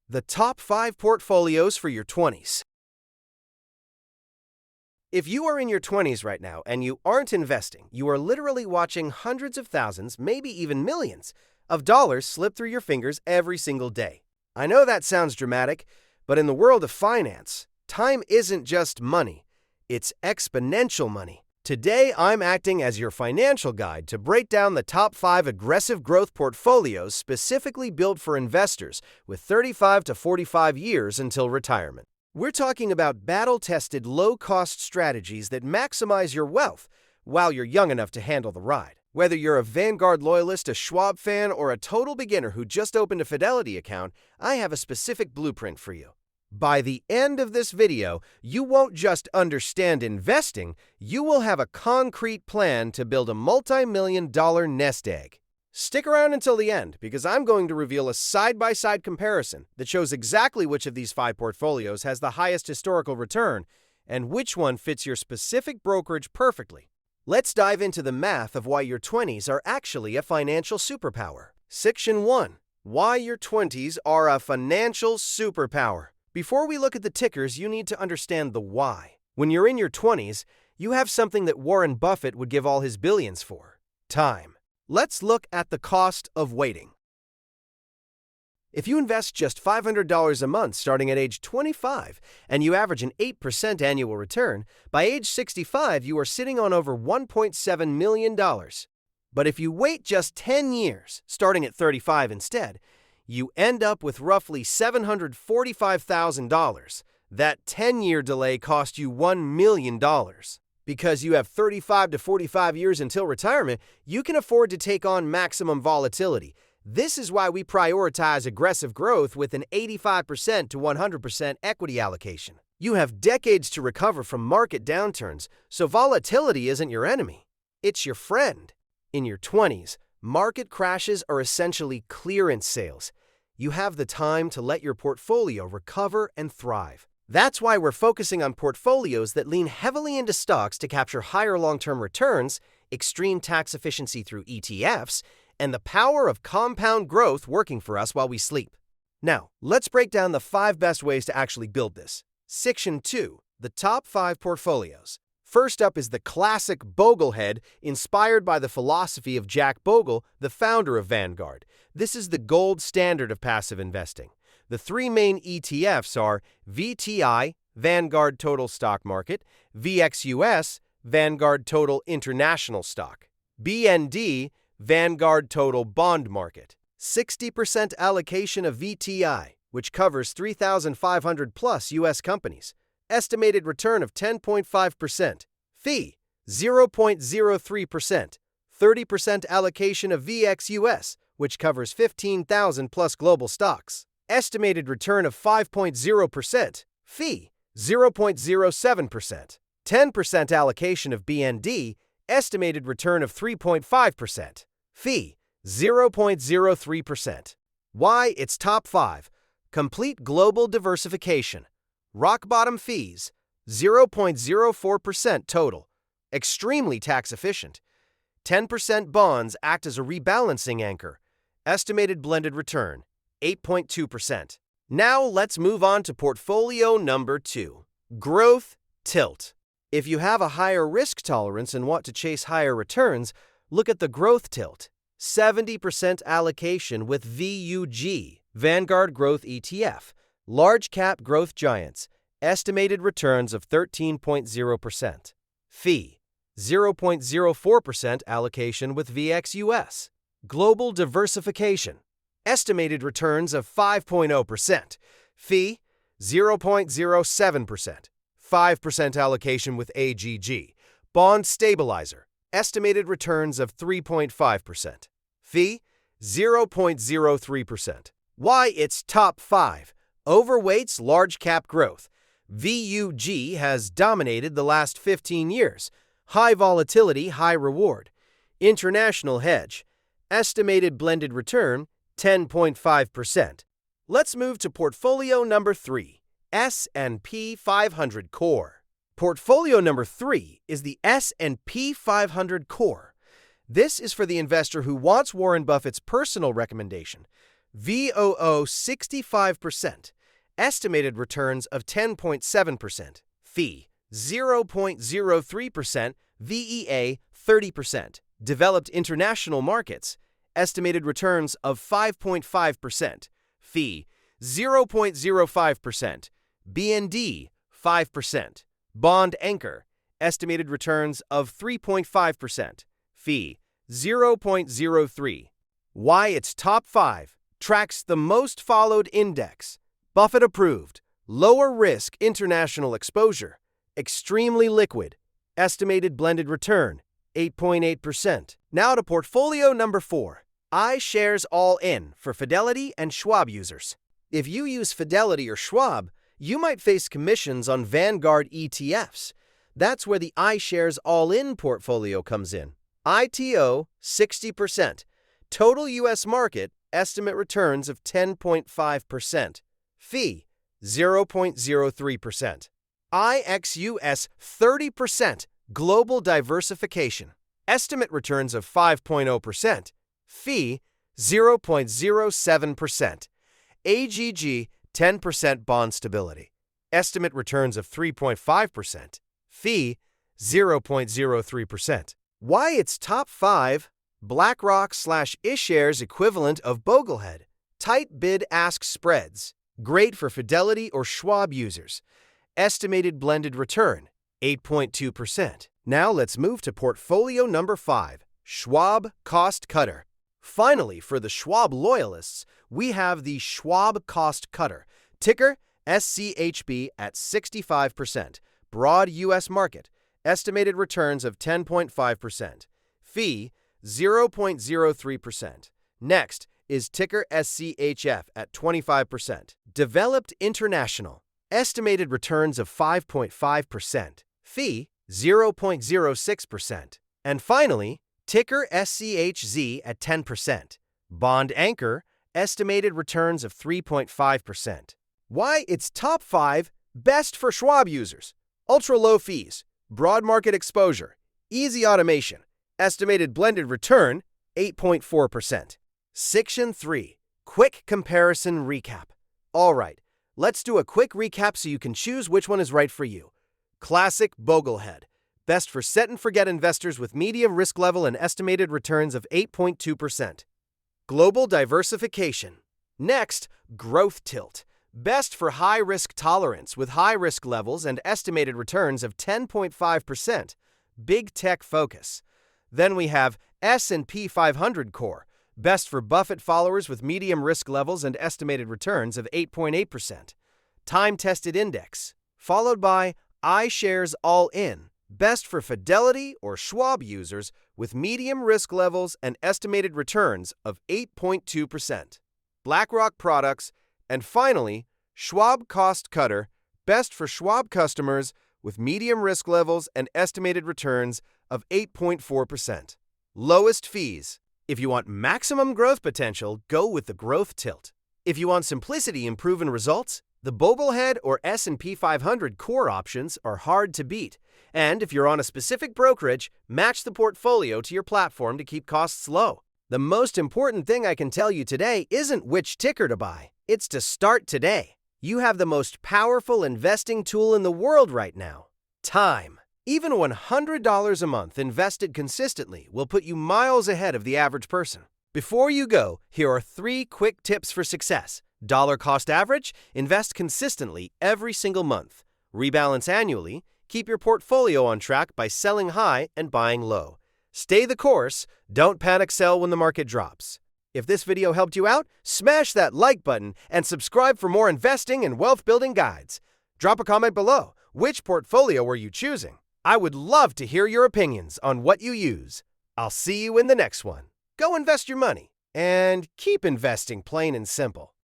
The top 5 portfolios for your 20s. If you are in your 20s right now and you aren't investing, you are literally watching hundreds of thousands, maybe even millions, of dollars slip through your fingers every single day. I know that sounds dramatic, but in the world of finance, time isn't just money, it's exponential money. Today, I'm acting as your financial guide to break down the top 5 aggressive growth portfolios specifically built for investors with 35 to 45 years until retirement. We're talking about battle-tested, low-cost strategies that maximize your wealth while you're young enough to handle the ride. Whether you're a Vanguard loyalist, a Schwab fan, or a total beginner who just opened a Fidelity account, I have a specific blueprint for you. By the end of this video, you won't just understand investing, you will have a concrete plan to build a multi-million-dollar nest egg. Stick around until the end, because I'm going to reveal a side-by-side comparison that shows exactly which of these 5 portfolios has the highest historical return and which one fits your specific brokerage perfectly. Let's dive into the math of why your 20s are actually a financial superpower. Section 1. Why your 20s are a financial superpower. Before we look at the tickers, you need to understand the why. When you're in your 20s, you have something that Warren Buffett would give all his billions for: time. Let's look at the cost of waiting. If you invest just $500 a month starting at age 25 and you average an 8% annual return, by age 65 you are sitting on over $1.7 million. But if you wait just 10 years, starting at 35 instead, you end up with roughly $745,000. That 10-year delay cost you $1 million. Because you have 35 to 45 years until retirement, you can afford to take on maximum volatility. This is why we prioritize aggressive growth with an 85% to 100% equity allocation. You have decades to recover from market downturns, so volatility isn't your enemy. It's your friend. In your 20s, market crashes are essentially clearance sales. You have the time to let your portfolio recover and thrive. That's why we're focusing on portfolios that lean heavily into stocks to capture higher long-term returns, extreme tax efficiency through ETFs, and the power of compound growth working for us while we sleep. Now, let's break down the 5 best ways to actually build this. Section 2. The top 5 portfolios. First up is the classic Boglehead, inspired by the philosophy of Jack Bogle, the founder of Vanguard. This is the gold standard of passive investing. The 3 main ETFs are VTI, Vanguard Total Stock Market, VXUS, Vanguard Total International Stock, BND, Vanguard Total Bond Market. 60% allocation of VTI, which covers 3,500 plus U.S. companies. Estimated return of 10.5%. Fee, 0.03%. 30% allocation of VXUS, which covers 15,000 plus global stocks. Estimated return of 5.0%. Fee, 0.07%. 10% allocation of BND, estimated return of 3.5%. Fee, 0.03%. Why it's top 5. Complete global diversification. Rock bottom fees, 0.04% total. Extremely tax efficient. 10% bonds act as a rebalancing anchor. Estimated blended return, 8.2%. Now let's move on to portfolio number 2. Growth Tilt. If you have a higher risk tolerance and want to chase higher returns, look at the Growth Tilt. 70% allocation with VUG, Vanguard Growth ETF. Large cap growth giants. Estimated returns of 13.0%. Fee, 0.04% allocation with VXUS. Global diversification. Estimated returns of 5.0%. Fee, 0.07%. 5% allocation with AGG. Bond stabilizer. Estimated returns of 3.5%. Fee, 0.03%. Why it's top 5. Overweights large cap growth. VUG has dominated the last 15 years. High volatility, high reward. International hedge. Estimated blended return, 10.5%. Let's move to portfolio number 3, S&P 500 Core. Portfolio number 3 is the S&P 500 Core. This is for the investor who wants Warren Buffett's personal recommendation. VOO 65%, estimated returns of 10.7%, fee 0.03%, VEA 30%, developed international markets, estimated returns of 5.5%, fee 0.05%, BND 5%, bond anchor, estimated returns of 3.5%, fee 0.03. Why it's top 5, tracks the most followed index, Buffett-Approved, lower risk international exposure, extremely liquid, estimated blended return 8.8%. Now to portfolio number 4, iShares All-In for Fidelity and Schwab users. If you use Fidelity or Schwab, you might face commissions on Vanguard ETFs. That's where the iShares All-In portfolio comes in. ITO 60%, total U.S. market estimate returns of 10.5%, fee 0.03%. IXUS 30%, global diversification, estimate returns of 5.0%, fee 0.07%. AGG 10% bond stability, estimate returns of 3.5%, fee 0.03%. Why it's top 5, BlackRock/iShares equivalent of Boglehead, tight bid-ask spreads, great for Fidelity or Schwab users, estimated blended return 8.2%. Now let's move to portfolio number 5, Schwab Cost Cutter. Finally, for the Schwab loyalists, we have the Schwab Cost Cutter, ticker SCHB at 65%, broad U.S. market, estimated returns of 10.5%, fee 0.03%. Next is ticker SCHF at 25%, developed international, estimated returns of 5.5%, fee 0.06%. And finally, ticker SCHZ at 10%, bond anchor, estimated returns of 3.5%. Why it's top 5, best for Schwab users. Ultra low fees, broad market exposure, easy automation, estimated blended return 8.4%. Section 3, quick comparison recap. All right, let's do a quick recap so you can choose which one is right for you. Classic Boglehead, best for set-and-forget investors with medium risk level and estimated returns of 8.2%. Global diversification. Next, Growth Tilt, best for high risk tolerance with high risk levels and estimated returns of 10.5%. Big tech focus. Then we have S&P 500 Core, best for Buffett followers with medium risk levels and estimated returns of 8.8%. Time-tested index, followed by iShares All-In, best for Fidelity or Schwab users with medium risk levels and estimated returns of 8.2%. BlackRock products, and finally, Schwab Cost Cutter, best for Schwab customers with medium risk levels and estimated returns of 8.4%. Lowest fees. If you want maximum growth potential, go with the Growth Tilt. If you want simplicity and proven results, the Boglehead or S&P 500 Core options are hard to beat. And if you're on a specific brokerage, match the portfolio to your platform to keep costs low. The most important thing I can tell you today isn't which ticker to buy. It's to start today. You have the most powerful investing tool in the world right now, time. Even $100 a month invested consistently will put you miles ahead of the average person. Before you go, here are 3 quick tips for success. Dollar cost average, invest consistently every single month. Rebalance annually, keep your portfolio on track by selling high and buying low. Stay the course, don't panic sell when the market drops. If this video helped you out, smash that like button and subscribe for more investing and wealth building guides. Drop a comment below. Which portfolio were you choosing? I would love to hear your opinions on what you use. I'll see you in the next one. Go invest your money and keep investing plain and simple.